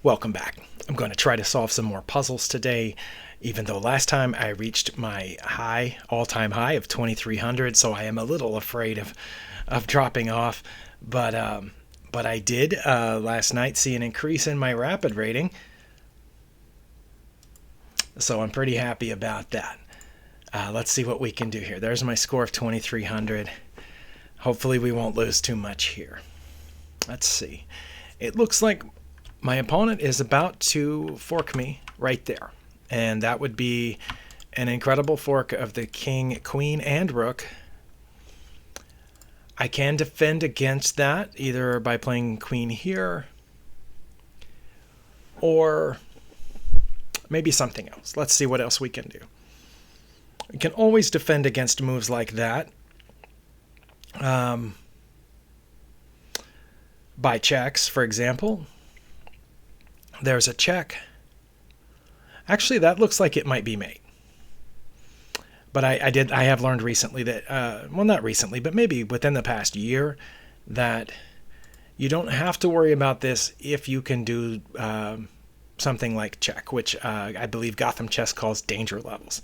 Welcome back. I'm going to try to solve some more puzzles today, even though last time I reached my all-time high of 2300, so I am a little afraid of dropping off. But I did last night see an increase in my rapid rating, so I'm pretty happy about that. Let's see what we can do here. There's my score of 2300. Hopefully we won't lose too much here. Let's see. It looks like my opponent is about to fork me right there. And that would be an incredible fork of the king, queen, and rook. I can defend against that either by playing queen here or maybe something else. Let's see what else we can do. We can always defend against moves like that. By checks, for example. There's a check. Actually, that looks like it might be mate. But I have learned recently that, well, not recently, but maybe within the past year, that you don't have to worry about this if you can do something like check, which I believe Gotham Chess calls danger levels.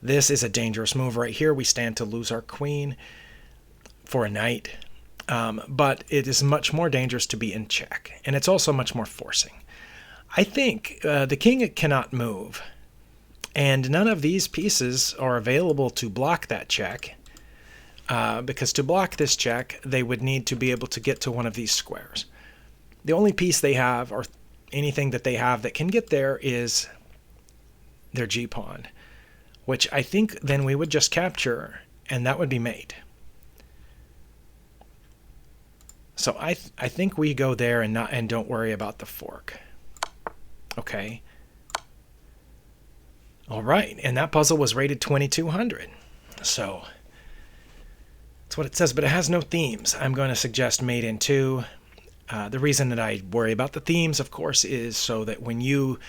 This is a dangerous move right here. We stand to lose our queen for a knight, but it is much more dangerous to be in check, and it's also much more forcing. I think the king cannot move, and none of these pieces are available to block that check, because to block this check, they would need to be able to get to one of these squares. The only piece they have, or anything that they have that can get there, is their g-pawn, which I think then we would just capture, and that would be mate. So I think we go there and don't worry about the fork. Okay. All right, and that puzzle was rated 2200. So that's what it says, but it has no themes. I'm going to suggest mate in 2. The reason that I worry about the themes, of course, is so that when you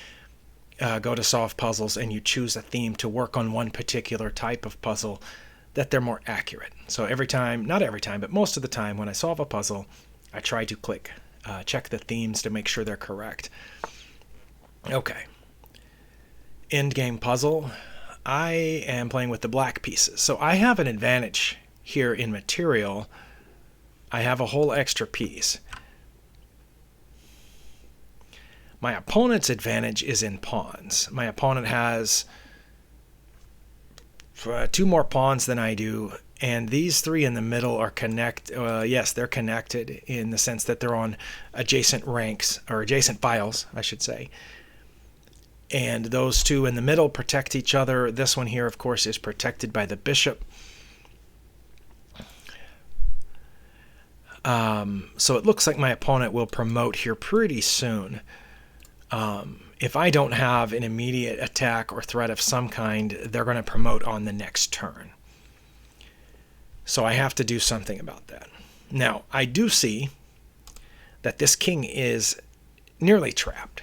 go to solve puzzles and you choose a theme to work on one particular type of puzzle, that they're more accurate. So every time, not every time, but most of the time when I solve a puzzle, I try to check the themes to make sure they're correct. Okay. Endgame puzzle. I am playing with the black pieces. So I have an advantage here in material. I have a whole extra piece. My opponent's advantage is in pawns. My opponent has 2 more pawns than I do, and these 3 in the middle are yes, they're connected in the sense that they're on adjacent ranks, or adjacent files, I should say. And those 2 in the middle protect each other. This one here, of course, is protected by the bishop. So it looks like my opponent will promote here pretty soon. If I don't have an immediate attack or threat of some kind, they're going to promote on the next turn. So I have to do something about that. Now, I do see that this king is nearly trapped.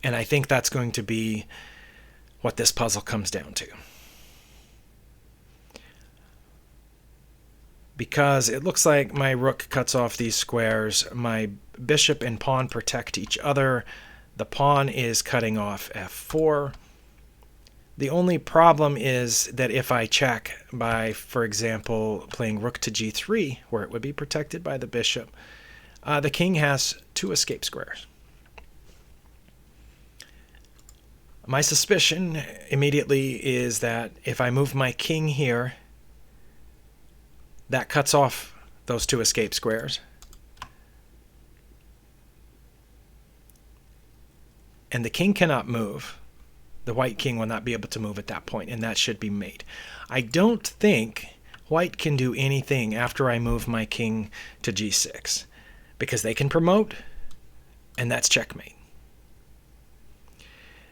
And I think that's going to be what this puzzle comes down to. Because it looks like my rook cuts off these squares, my bishop and pawn protect each other, the pawn is cutting off f4. The only problem is that if I check by, for example, playing rook to g3, where it would be protected by the bishop, the king has 2 escape squares. My suspicion immediately is that if I move my king here, that cuts off those 2 escape squares. And the king cannot move. The white king will not be able to move at that point, and that should be mate. I don't think white can do anything after I move my king to g6, because they can promote, and that's checkmate.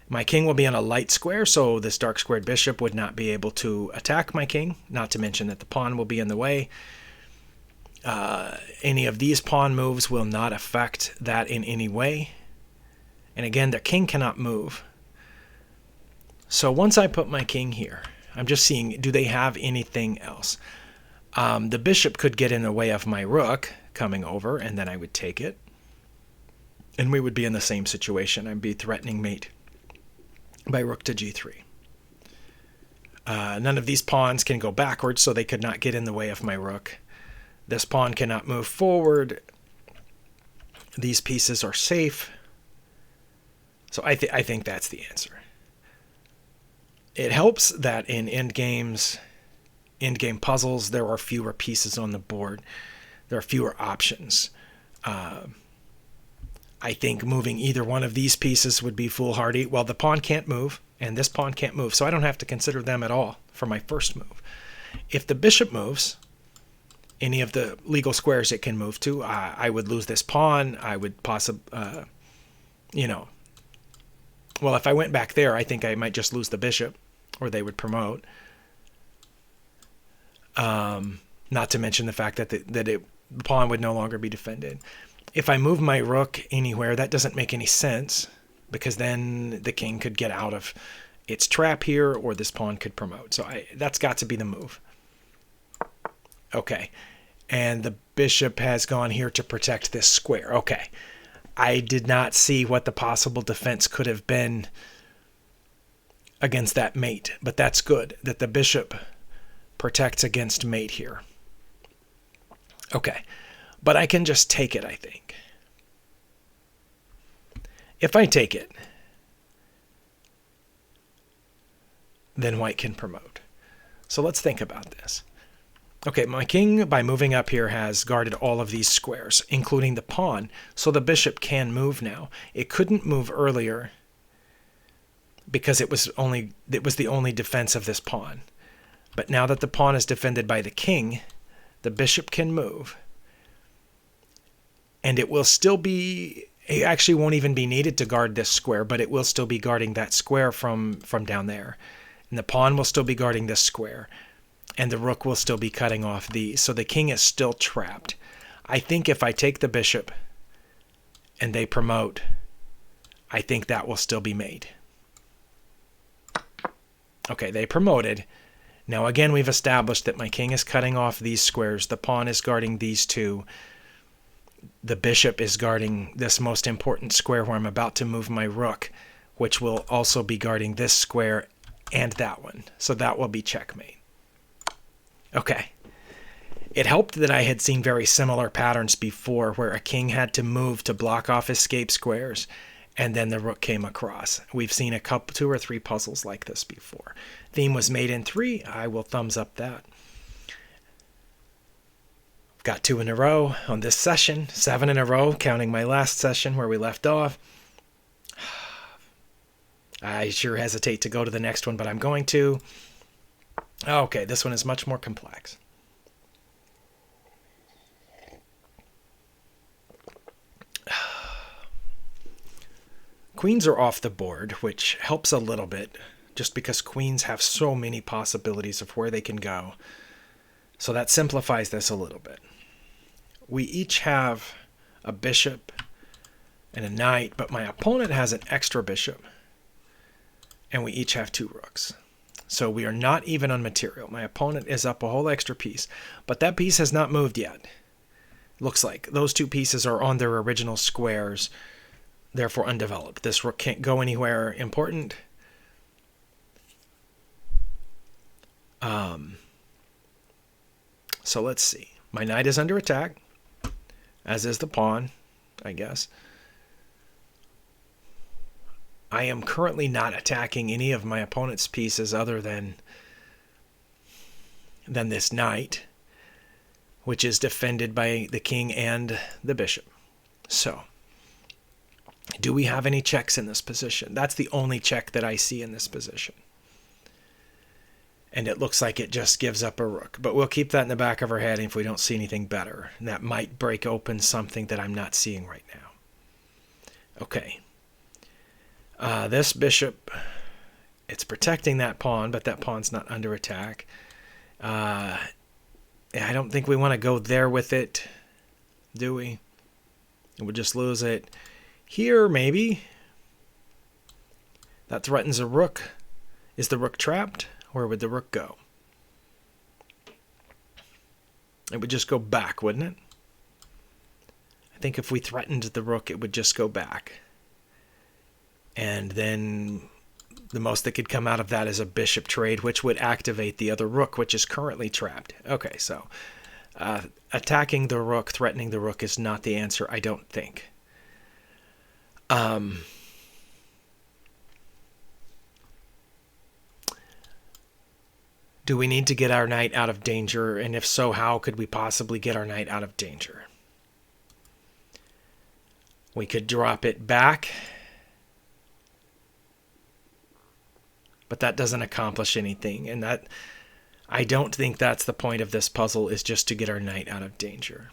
My king will be on a light square, so this dark squared bishop would not be able to attack my king, not to mention that the pawn will be in the way. Any of these pawn moves will not affect that in any way. And again, the king cannot move. So once I put my king here, I'm just seeing, do they have anything else? The bishop could get in the way of my rook coming over, and then I would take it. And we would be in the same situation. I'd be threatening mate by rook to g3. None of these pawns can go backwards, so they could not get in the way of my rook. This pawn cannot move forward. These pieces are safe. So I think that's the answer. It helps that in endgame puzzles, there are fewer pieces on the board. There are fewer options. I think moving either one of these pieces would be foolhardy. Well, the pawn can't move, and this pawn can't move, so I don't have to consider them at all for my first move. If the bishop moves, any of the legal squares it can move to, I would lose this pawn. I would possibly, well, if I went back there, I think I might just lose the bishop, or they would promote. Not to mention the fact that the pawn would no longer be defended. If I move my rook anywhere, that doesn't make any sense, because then the king could get out of its trap here, or this pawn could promote. So that's got to be the move. Okay, and the bishop has gone here to protect this square. Okay, I did not see what the possible defense could have been against that mate, but that's good that the bishop protects against mate here. Okay, but I can just take it, I think. If I take it, then white can promote. So let's think about this. Okay, my king, by moving up here, has guarded all of these squares, including the pawn, so the bishop can move now. It couldn't move earlier because it was the only defense of this pawn. But now that the pawn is defended by the king, the bishop can move. And it will still be, it actually won't even be needed to guard this square, but it will still be guarding that square from down there. And the pawn will still be guarding this square. And the rook will still be cutting off these. So the king is still trapped. I think if I take the bishop and they promote, I think that will still be made. Okay, they promoted. Now again, we've established that my king is cutting off these squares. The pawn is guarding these two. The bishop is guarding this most important square where I'm about to move my rook, which will also be guarding this square and that one. So that will be checkmate. Okay. It helped that I had seen very similar patterns before where a king had to move to block off escape squares, and then the rook came across. We've seen a couple, 2 or 3 puzzles like this before. Theme was made in 3. I will thumbs up that. Got 2 in a row on this session, 7 in a row, counting my last session where we left off. I sure hesitate to go to the next one, but I'm going to. Okay, this one is much more complex. Queens are off the board, which helps a little bit, just because queens have so many possibilities of where they can go. So that simplifies this a little bit. We each have a bishop and a knight, but my opponent has an extra bishop, and we each have 2 rooks. So we are not even on material. My opponent is up a whole extra piece, but that piece has not moved yet. Looks like those 2 pieces are on their original squares, therefore undeveloped. This rook can't go anywhere important. So let's see. My knight is under attack, as is the pawn, I guess. I am currently not attacking any of my opponent's pieces other than this knight, which is defended by the king and the bishop. So, do we have any checks in this position? That's the only check that I see in this position. And it looks like it just gives up a rook. But we'll keep that in the back of our head if we don't see anything better. And that might break open something that I'm not seeing right now. Okay. This bishop, it's protecting that pawn, but that pawn's not under attack. I don't think we want to go there with it, do we? We'll just lose it. Here, maybe. That threatens a rook. Is the rook trapped? Where would the rook go? It would just go back, wouldn't it? I think if we threatened the rook, it would just go back. And then the most that could come out of that is a bishop trade, which would activate the other rook, which is currently trapped. Okay, so attacking the rook, threatening the rook is not the answer, I don't think. Do we need to get our knight out of danger? And if so, how could we possibly get our knight out of danger? We could drop it back, but that doesn't accomplish anything. And that, I don't think that's the point of this puzzle, is just to get our knight out of danger.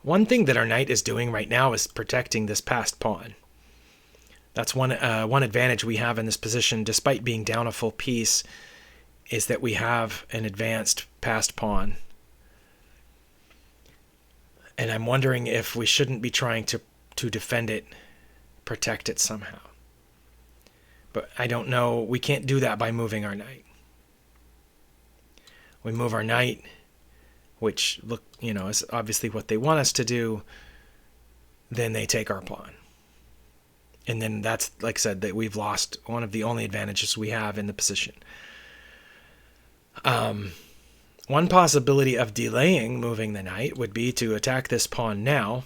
One thing that our knight is doing right now is protecting this passed pawn. That's one advantage we have in this position, despite being down a full piece, is that we have an advanced passed pawn. And I'm wondering if we shouldn't be trying to defend it, protect it somehow. But I don't know. We can't do that by moving our knight. We move our knight, which is obviously what they want us to do. Then they take our pawn. And then that's, like I said, that we've lost one of the only advantages we have in the position. One possibility of delaying moving the knight would be to attack this pawn now.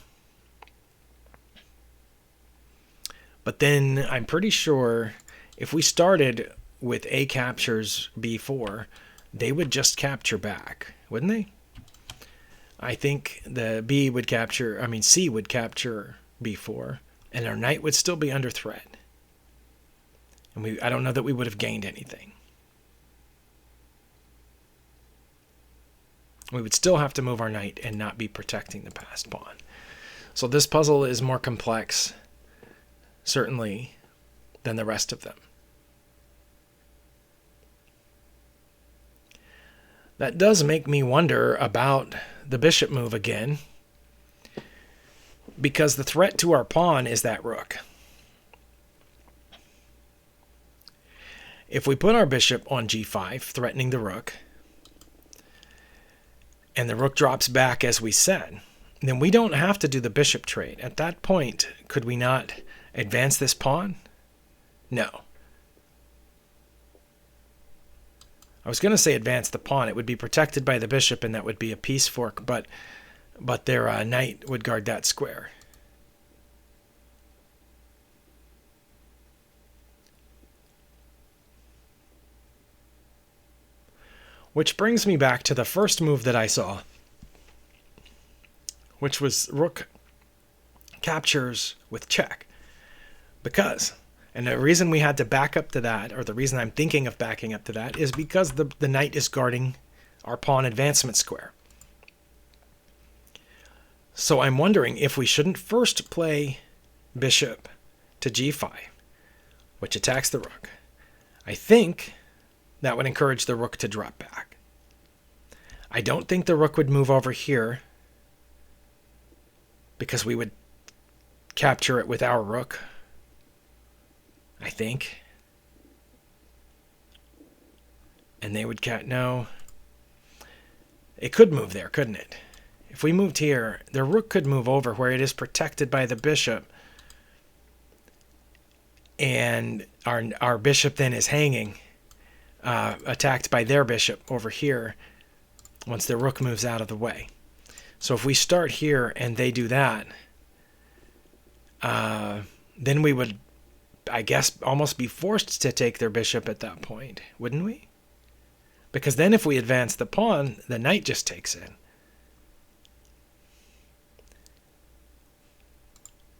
But then I'm pretty sure if we started with A captures B4, they would just capture back, wouldn't they? I think the C would capture B4. And our knight would still be under threat. And I don't know that we would have gained anything. We would still have to move our knight and not be protecting the passed pawn. So this puzzle is more complex, certainly, than the rest of them. That does make me wonder about the bishop move again, because the threat to our pawn is that rook. If we put our bishop on g5, threatening the rook, and the rook drops back as we said, then we don't have to do the bishop trade. At that point, could we not advance this pawn? No. I was going to say advance the pawn. It would be protected by the bishop, and that would be a piece fork, but their knight would guard that square. Which brings me back to the first move that I saw, which was rook captures with check. And the reason we had to back up to that, or the reason I'm thinking of backing up to that, is because the knight is guarding our pawn advancement square. So I'm wondering if we shouldn't first play bishop to g5, which attacks the rook. I think that would encourage the rook to drop back. I don't think the rook would move over here, because we would capture it with our rook, I think. And they would no. It could move there, couldn't it? If we moved here, the rook could move over where it is protected by the bishop, and our bishop then is hanging, attacked by their bishop over here once the rook moves out of the way. So if we start here and they do that, then we would, I guess, almost be forced to take their bishop at that point, wouldn't we? Because then if we advance the pawn, the knight just takes it.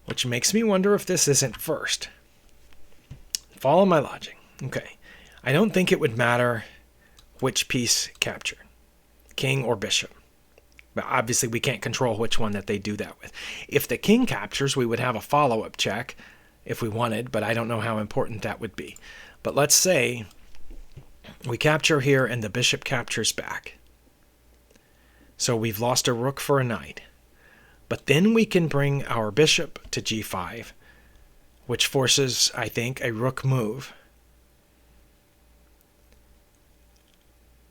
Which makes me wonder if this isn't first. Follow my logic. Okay. I don't think it would matter which piece captured, king or bishop. But obviously we can't control which one that they do that with. If the king captures, we would have a follow-up check if we wanted, but I don't know how important that would be. But let's say we capture here and the bishop captures back. So we've lost a rook for a knight. But then we can bring our bishop to g5, which forces, I think, a rook move.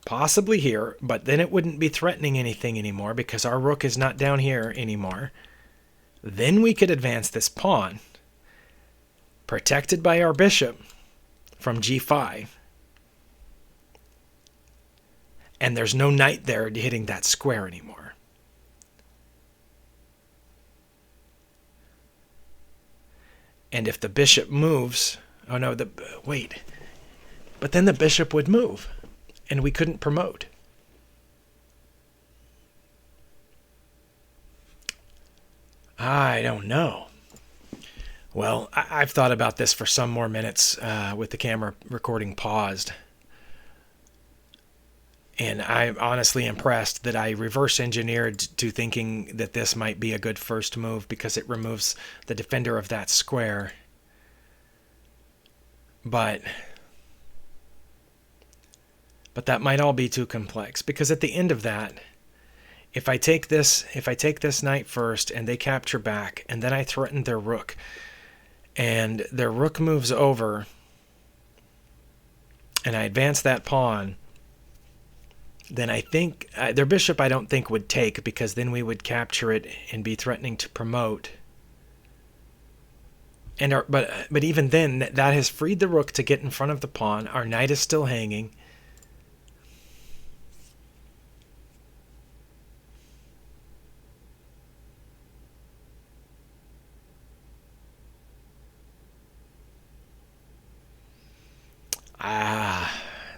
possibly here, but then it wouldn't be threatening anything anymore because our rook is not down here anymore. Then we could advance this pawn, protected by our bishop, from g5. And there's no knight there hitting that square anymore. And if the bishop moves, oh no, wait. But then the bishop would move, and we couldn't promote. I don't know. Well, I've thought about this for some more minutes with the camera recording paused. And I'm honestly impressed that I reverse engineered to thinking that this might be a good first move because it removes the defender of that square. But that might all be too complex, because at the end of that, if I take this knight first and they capture back, and then I threaten their rook, and their rook moves over, and I advance that pawn, then I think their bishop I don't think would take, because then we would capture it and be threatening to promote. And but even then, that has freed the rook to get in front of the pawn. Our knight is still hanging.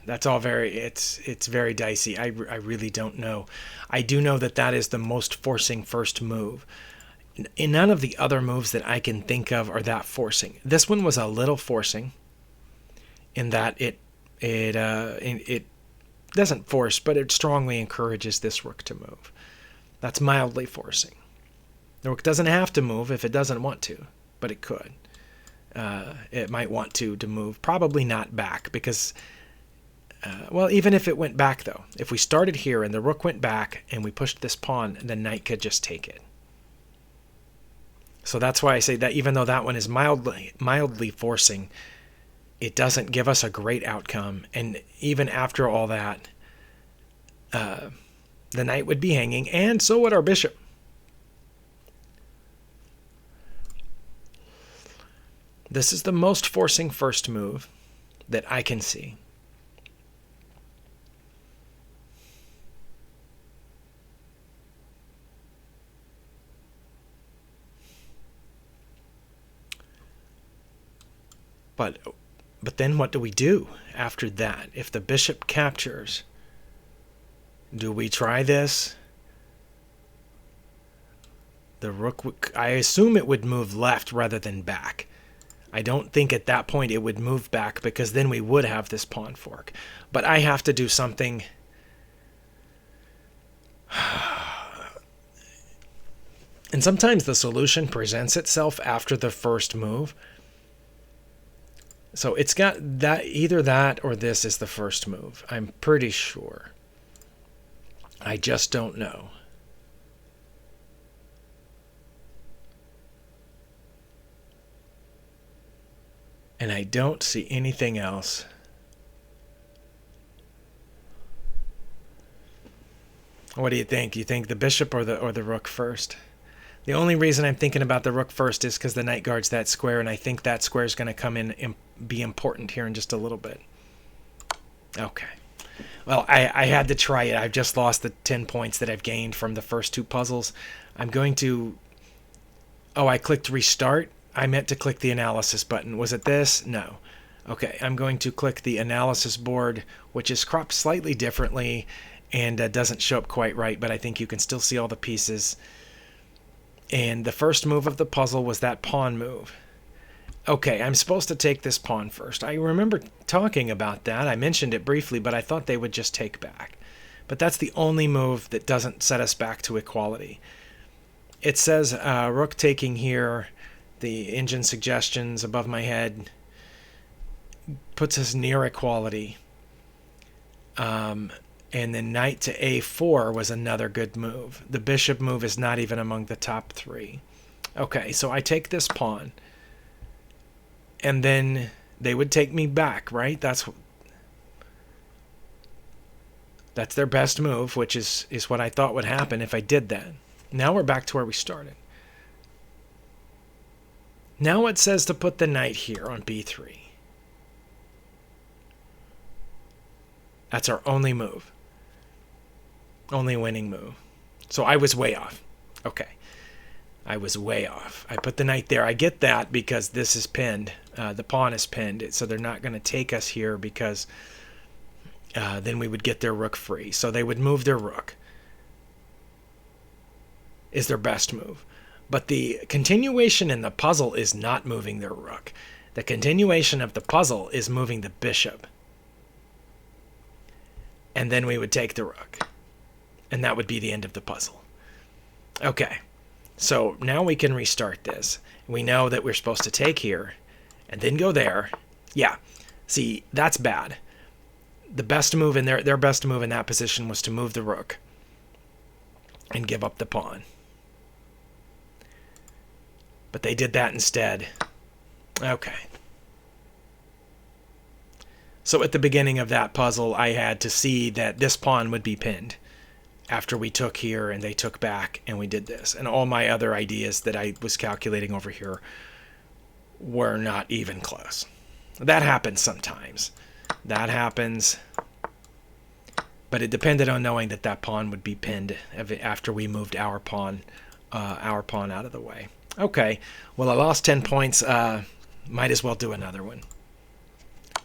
That's all it's very dicey. I really don't know. I do know that is the most forcing first move. In none of the other moves that I can think of are that forcing. This one was a little forcing in that it doesn't force, but it strongly encourages this rook to move. That's mildly forcing. The rook doesn't have to move if it doesn't want to, but it could. It might want to move, probably not back, because well, even if it went back though, if we started here and the rook went back and we pushed this pawn, the knight could just take it. So that's why I say that even though that one is mildly forcing, it doesn't give us a great outcome. And even after all that, the knight would be hanging, and so would our bishop. This is the most forcing first move that I can see. But then what do we do after that? If the bishop captures, do we try this? The rook, I assume it would move left rather than back. I don't think at that point it would move back, because then we would have this pawn fork. But I have to do something. And sometimes the solution presents itself after the first move. So it's got that, either that or this is the first move. I'm pretty sure. I just don't know. And I don't see anything else. What do you think? You think the bishop or the rook first? The only reason I'm thinking about the rook first is because the knight guards that square, and I think that square is going to come in and be important here in just a little bit. Okay. Well, I had to try it. I've just lost the 10 points that I've gained from the first two puzzles. I'm going to... Oh, I clicked restart. I meant to click the analysis button. Was it this? No. Okay, I'm going to click the analysis board, which is cropped slightly differently and doesn't show up quite right, but I think you can still see all the pieces. And the first move of the puzzle was that pawn move. Okay, I'm supposed to take this pawn first. I remember talking about that. I mentioned it briefly, but I thought they would just take back. But that's the only move that doesn't set us back to equality. It says rook taking here. The engine suggestions above my head puts us near equality. And then knight to a4 was another good move. The bishop move is not even among the top three. Okay, so I take this pawn. And then they would take me back, right? That's their best move, which is what I thought would happen if I did that. Now we're back to where we started. Now it says to put the knight here on b3. That's our only move. Only winning move. So I was way off. Okay. I was way off. I put the knight there. I get that because this is pinned. The pawn is pinned. So they're not going to take us here because then we would get their rook free. So they would move their rook. Is their best move. But the continuation in the puzzle is not moving their rook. The continuation of the puzzle is moving the bishop. And then we would take the rook. And that would be the end of the puzzle. Okay. So now we can restart this. We know that we're supposed to take here and then go there. Yeah. See, that's bad. The best move in their best move in that position was to move the rook and give up the pawn. But they did that instead. Okay. So at the beginning of that puzzle, I had to see that this pawn would be pinned after we took here and they took back and we did this. And all my other ideas that I was calculating over here were not even close. That happens sometimes. That happens. But it depended on knowing that that pawn would be pinned after we moved our pawn out of the way. Okay, well, I lost 10 points. Might as well do another one.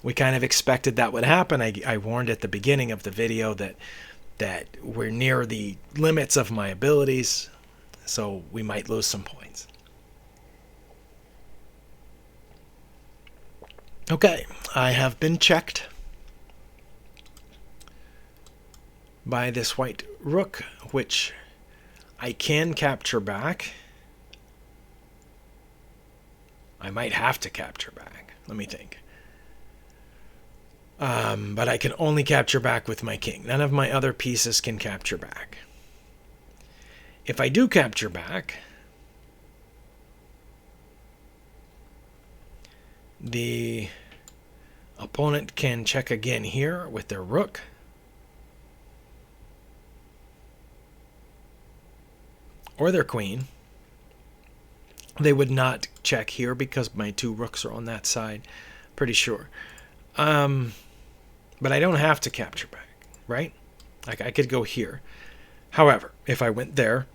We kind of expected that would happen. I warned at the beginning of the video that we're near the limits of my abilities, so we might lose some points. Okay, I have been checked by this white rook, which I can capture back. I might have to capture back. Let me think. But I can only capture back with my king. None of my other pieces can capture back. If I do capture back, the opponent can check again here with their rook. Or their queen. They would not check here because my two rooks are on that side. Pretty sure. But I don't have to capture back, right? Like I could go here. However, if I went there,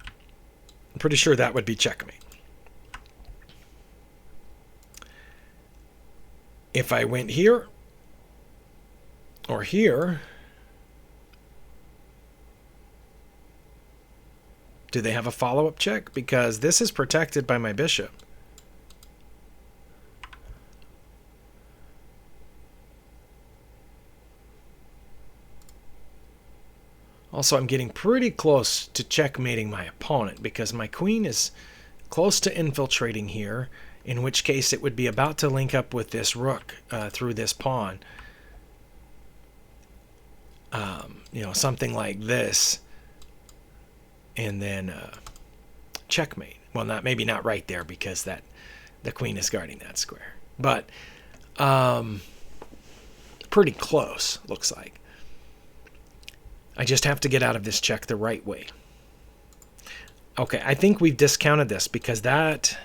I'm pretty sure that would be checkmate. If I went here or here, do they have a follow-up check? Because this is protected by my bishop. Also, I'm getting pretty close to checkmating my opponent because my queen is close to infiltrating here, in which case it would be about to link up with this rook through this pawn. You know, something like this. And then checkmate. Well, maybe not right there because the queen is guarding that square. But pretty close, looks like. I just have to get out of this check the right way. Okay, I think we've discounted this because that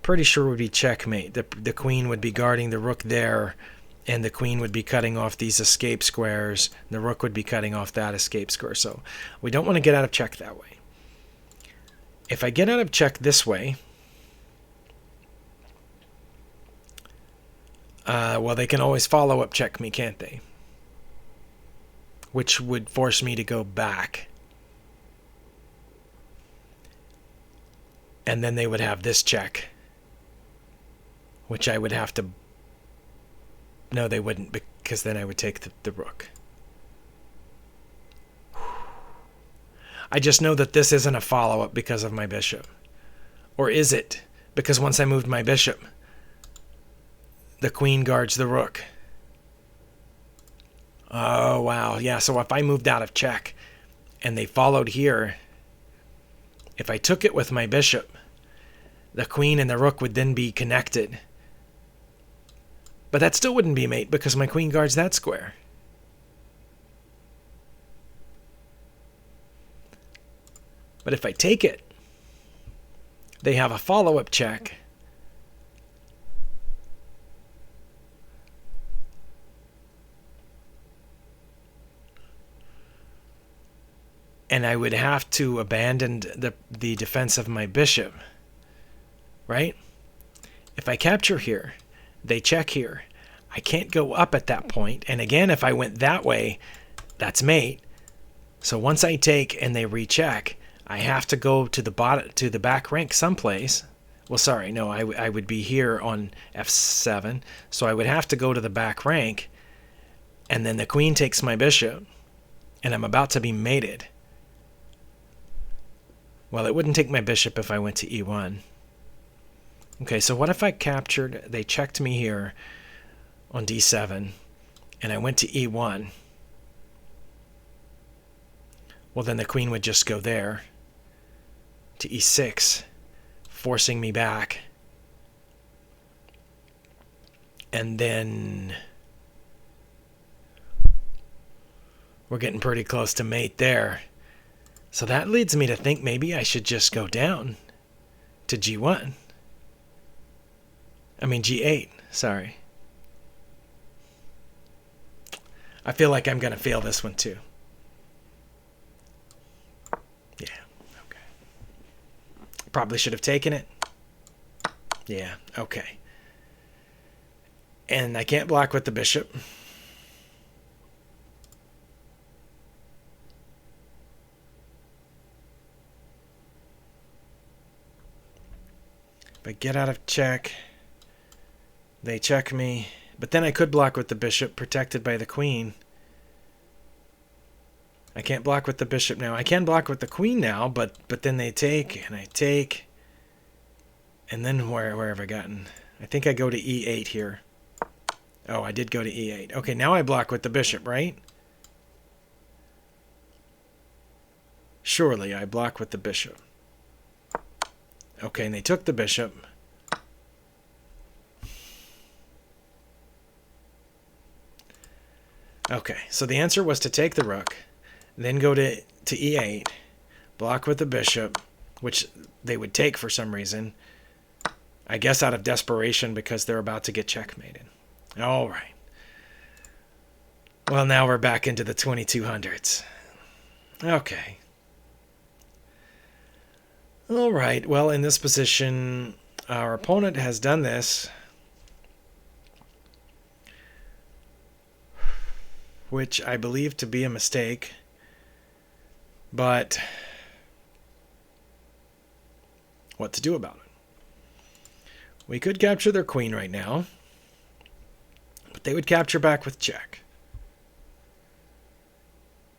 pretty sure would be checkmate. The queen would be guarding the rook there, and the queen would be cutting off these escape squares. The rook would be cutting off that escape square. So we don't want to get out of check that way. If I get out of check this way, well, they can always follow up check me, can't they? Which would force me to go back. And then they would have this check, which I would have to... No, they wouldn't, because then I would take the rook. I just know that this isn't a follow-up because of my bishop. Or is it? Because once I moved my bishop, the queen guards the rook. Oh, wow. Yeah, so if I moved out of check and they followed here, if I took it with my bishop, the queen and the rook would then be connected. But that still wouldn't be mate because my queen guards that square. But if I take it, they have a follow-up check. And I would have to abandon the defense of my bishop, right? If I capture here, they check here. I can't go up at that point. And again, if I went that way, that's mate. So once I take and they recheck, I have to go to the back rank someplace. Well, sorry, no, I would be here on f7. So I would have to go to the back rank, and then the queen takes my bishop, and I'm about to be mated. Well, it wouldn't take my bishop if I went to e1. Okay, so what if I captured, they checked me here on d7, and I went to e1. Well, then the queen would just go there to e6, forcing me back. And then we're getting pretty close to mate there. So that leads me to think maybe I should just go down to g1. I mean g8, sorry. I feel like I'm going to fail this one too. Yeah, okay. Probably should have taken it. Yeah, okay. And I can't block with the bishop. If I get out of check, they check me. But then I could block with the bishop, protected by the queen. I can't block with the bishop now. I can block with the queen now, but then they take, and I take. And then where have I gotten? I think I go to e8 here. Oh, I did go to e8. Okay, now I block with the bishop, right? Surely I block with the bishop. Okay, and they took the bishop. Okay, so the answer was to take the rook, then go to e8, block with the bishop, which they would take for some reason. I guess out of desperation because they're about to get checkmated. All right. Well, now we're back into the 2200s. Okay. All right. Well, in this position, our opponent has done this, which I believe to be a mistake. But what to do about it? We could capture their queen right now, but they would capture back with check.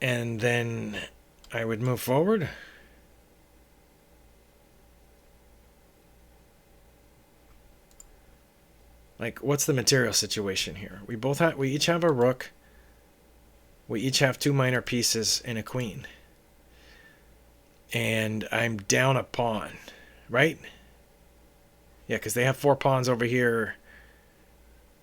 And then I would move forward. Like, what's the material situation here? We each have a rook. We each have two minor pieces and a queen. And I'm down a pawn, right? Yeah, because they have 4 pawns over here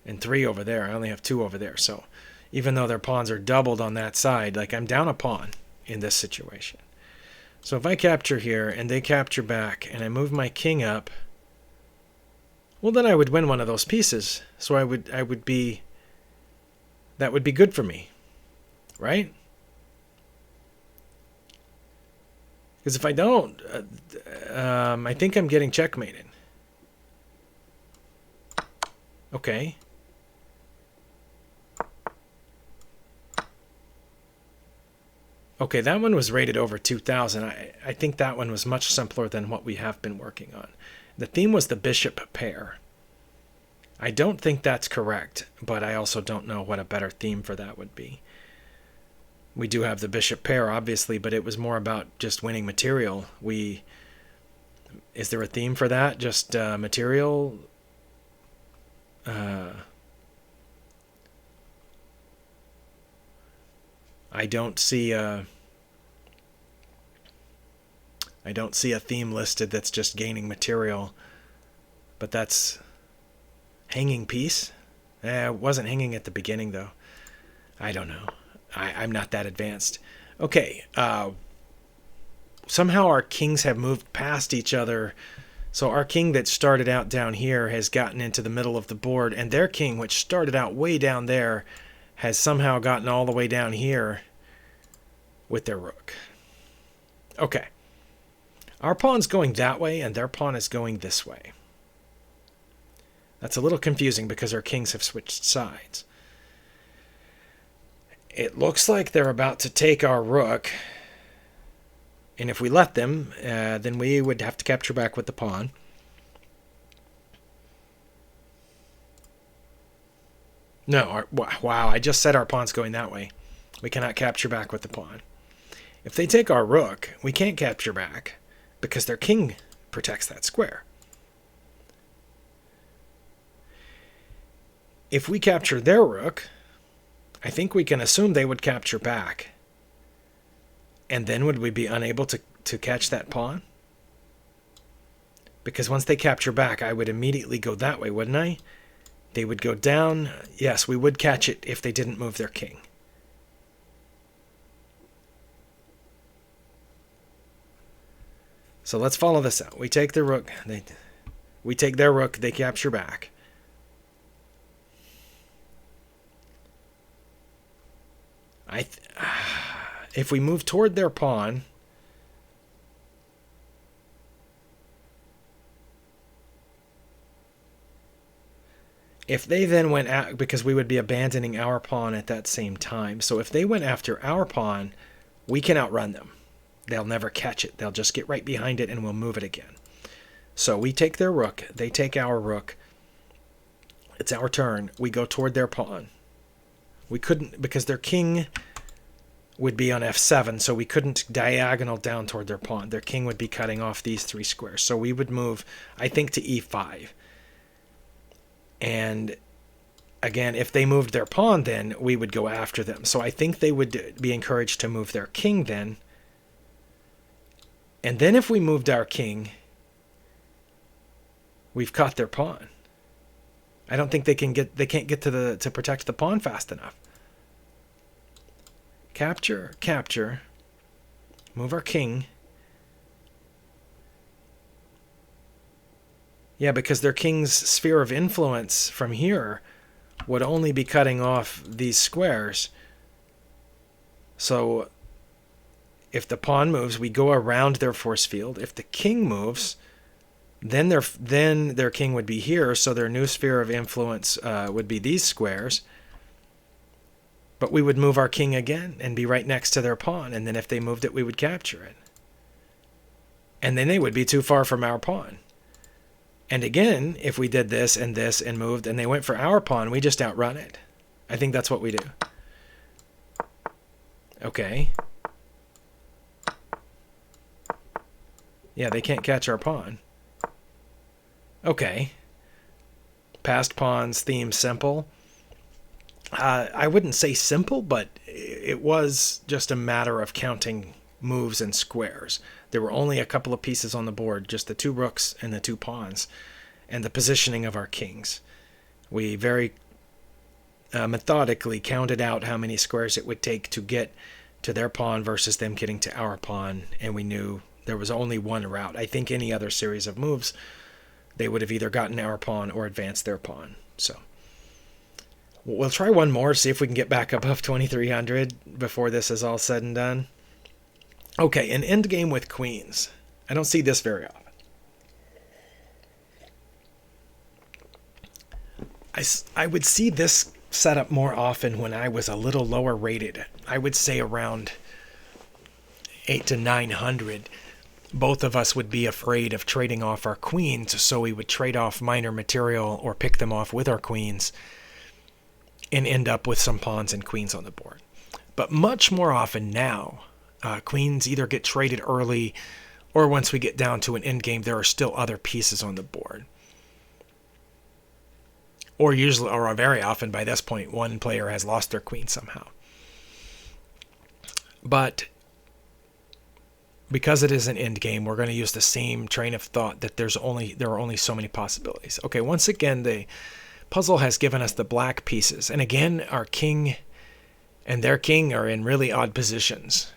and 3 over there. I only have 2 over there. So even though their pawns are doubled on that side, like, I'm down a pawn in this situation. So if I capture here and they capture back and I move my king up, well, then I would win one of those pieces. So I would be, that would be good for me, right? Because if I don't, I think I'm getting checkmated. Okay. Okay, that one was rated over 2,000. I think that one was much simpler than what we have been working on. The theme was the bishop pair. I don't think that's correct, but I also don't know what a better theme for that would be. We do have the bishop pair, obviously, but it was more about just winning material. Is there a theme for that? Just material? I don't see a theme listed that's just gaining material, but that's hanging piece. It wasn't hanging at the beginning, though. I don't know. I'm not that advanced. Okay. Somehow our kings have moved past each other. So our king that started out down here has gotten into the middle of the board, and their king, which started out way down there, has somehow gotten all the way down here with their rook. Okay. Our pawn's going that way, and their pawn is going this way. That's a little confusing because our kings have switched sides. It looks like they're about to take our rook. And if we let them, then we would have to capture back with the pawn. No, wow, I just said our pawn's going that way. We cannot capture back with the pawn. If they take our rook, we can't capture back because their king protects that square. If we capture their rook, I think we can assume they would capture back. And then would we be unable to catch that pawn? Because once they capture back, I would immediately go that way, wouldn't I? They would go down. Yes, we would catch it if they didn't move their king. So let's follow this out. We take the rook. We take their rook. They capture back. If we move toward their pawn, if they then went out, because we would be abandoning our pawn at that same time. So if they went after our pawn, we can outrun them. They'll never catch it. They'll just get right behind it and we'll move it again. So we take their rook. They take our rook. It's our turn. We go toward their pawn. We couldn't, because their king would be on f7, so we couldn't diagonal down toward their pawn. Their king would be cutting off these three squares. So we would move, I think, to e5. And again, if they moved their pawn, then we would go after them. So I think they would be encouraged to move their king then. And then if we moved our king, we've caught their pawn. I don't think they can't get to protect the pawn fast enough. Capture, capture. Move our king. Yeah, because their king's sphere of influence from here would only be cutting off these squares. So if the pawn moves, we go around their force field. If the king moves, then their king would be here, so their new sphere of influence would be these squares. But we would move our king again and be right next to their pawn, and then if they moved it, we would capture it. And then they would be too far from our pawn. And again, if we did this and moved, and they went for our pawn, we just outrun it. I think that's what we do. Okay. Yeah, they can't catch our pawn. Okay. Passed pawns theme simple. I wouldn't say simple, but it was just a matter of counting moves and squares. There were only a couple of pieces on the board, just the two rooks and the two pawns, and the positioning of our kings. We very methodically counted out how many squares it would take to get to their pawn versus them getting to our pawn, and we knew there was only one route. I think any other series of moves, they would have either gotten our pawn or advanced their pawn. So we'll try one more, see if we can get back above 2300 before this is all said and done. Okay, an endgame with queens. I don't see this very often. I would see this setup more often when I was a little lower rated. I would say around 800 to 900. Both of us would be afraid of trading off our queens, so we would trade off minor material or pick them off with our queens and end up with some pawns and queens on the board. But much more often now, queens either get traded early, or once we get down to an endgame, there are still other pieces on the board. Or usually, or very often by this point, one player has lost their queen somehow. But because it is an endgame, we're going to use the same train of thought that there are only so many possibilities. Okay, once again, the puzzle has given us the black pieces. And again, our king and their king are in really odd positions.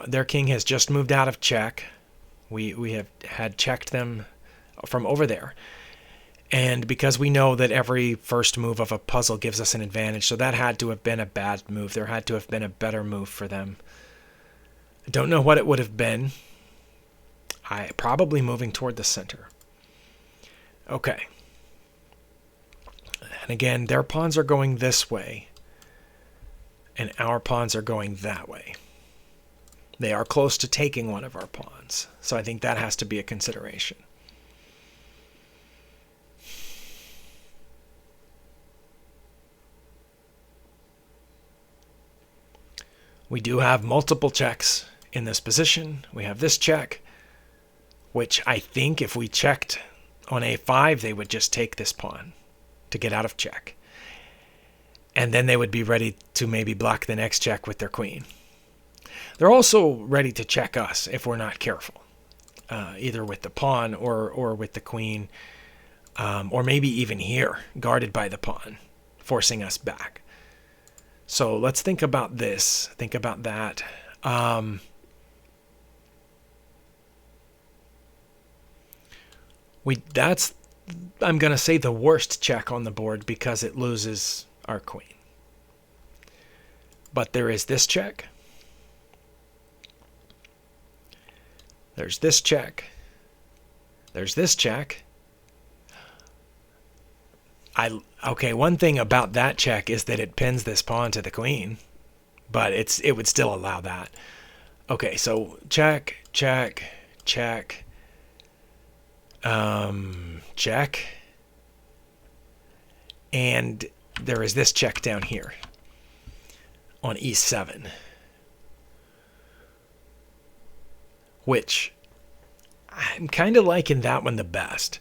Their king has just moved out of check. We have had checked them from over there. And because we know that every first move of a puzzle gives us an advantage, so that had to have been a bad move. There had to have been a better move for them. I don't know what it would have been. Probably moving toward the center. Okay. And again, their pawns are going this way, and our pawns are going that way. They are close to taking one of our pawns, so I think that has to be a consideration. We do have multiple checks in this position. We have this check, which I think if we checked on a5, they would just take this pawn to get out of check. And then they would be ready to maybe block the next check with their queen. They're also ready to check us if we're not careful, either with the pawn or with the queen, or maybe even here, guarded by the pawn, forcing us back. So let's think about this. Think about that. I'm going to say the worst check on the board because it loses our queen. But there is this check. There's this check. There's this check. Okay, one thing about that check is that it pins this pawn to the queen, but it would still allow that. Okay, so check, check, check, check, and there is this check down here on e7, which I'm kind of liking that one the best.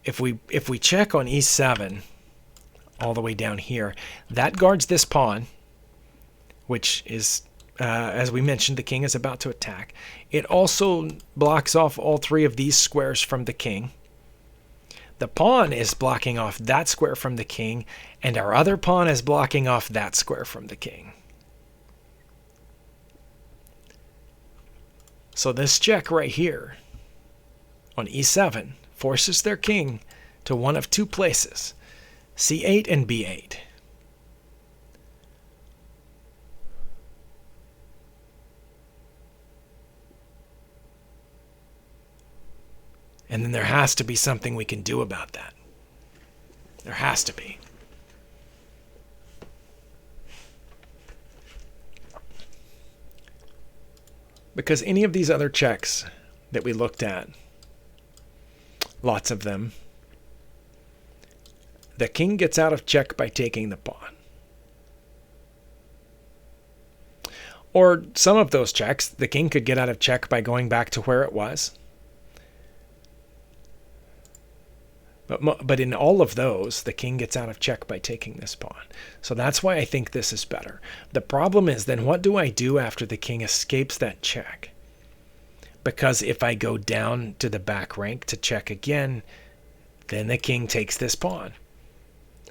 If we check on e7 all the way down here, that guards this pawn, which is, as we mentioned, the king is about to attack. It also blocks off all three of these squares from the king. The pawn is blocking off that square from the king, and our other pawn is blocking off that square from the king. So this check right here on e7 forces their king to one of two places, c8 and b8. And then there has to be something we can do about that. There has to be. Because any of these other checks that we looked at, lots of them, the king gets out of check by taking the pawn. Or some of those checks, the king could get out of check by going back to where it was. But in all of those, the king gets out of check by taking this pawn. So that's why I think this is better. The problem is then what do I do after the king escapes that check? Because if I go down to the back rank to check again, then the king takes this pawn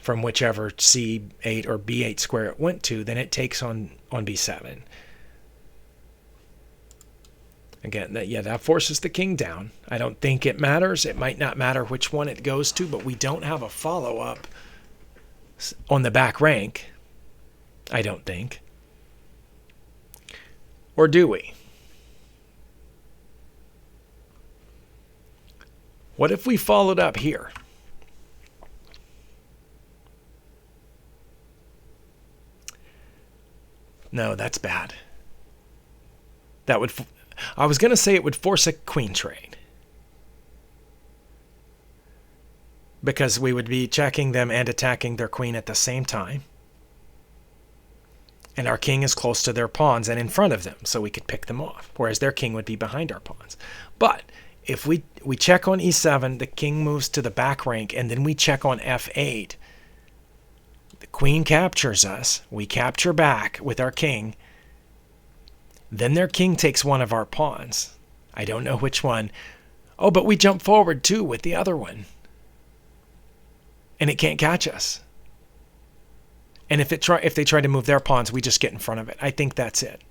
from whichever c8 or b8 square it went to, then it takes on b7. Again, that forces the king down. I don't think it matters. It might not matter which one it goes to, but we don't have a follow-up on the back rank, I don't think. Or do we? What if we followed up here? No, that's bad. That would... I was going to say it would force a queen trade, because we would be checking them and attacking their queen at the same time. And our king is close to their pawns and in front of them, so we could pick them off, whereas their king would be behind our pawns. But if we check on e7, the king moves to the back rank, and then we check on f8. The queen captures us. We capture back with our king. Then their king takes one of our pawns. I don't know which one. Oh, but we jump forward too with the other one. and it can't catch us. And if they try to move their pawns, we just get in front of it. I think that's it.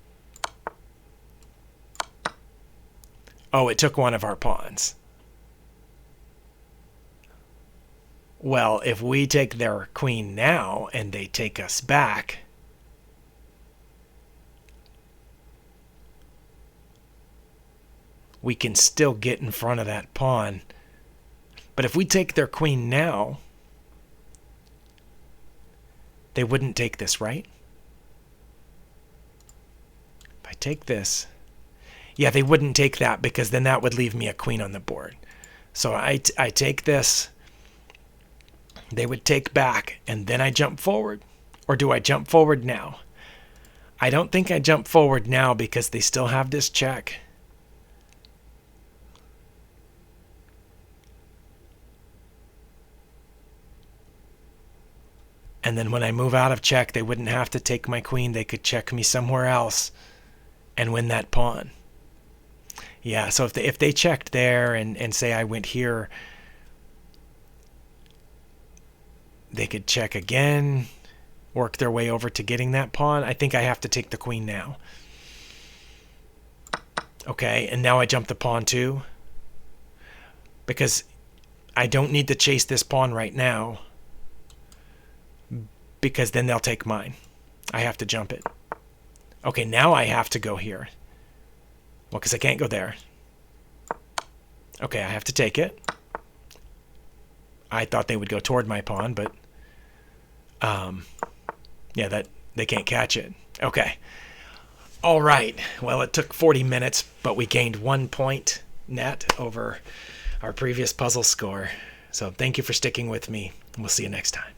Oh, it took one of our pawns. Well, if we take their queen now and they take us back, we can still get in front of that pawn. But if we take their queen now, they wouldn't take this, right? If I take this, yeah, they wouldn't take that, because then that would leave me a queen on the board. So I take this, they would take back, and then I jump forward. Or do I jump forward now? I don't think I jump forward now because they still have this check. And then when I move out of check, they wouldn't have to take my queen. They could check me somewhere else and win that pawn. Yeah, so if they checked there and say I went here, they could check again, work their way over to getting that pawn. I think I have to take the queen now. Okay, and now I jump the pawn too, because I don't need to chase this pawn right now, because then they'll take mine. I have to jump it. Okay, now I have to go here. Well, because I can't go there. Okay, I have to take it. I thought they would go toward my pawn, but yeah, that they can't catch it. Okay. All right. Well, it took 40 minutes, but we gained 1 point net over our previous puzzle score. So thank you for sticking with me. We'll see you next time.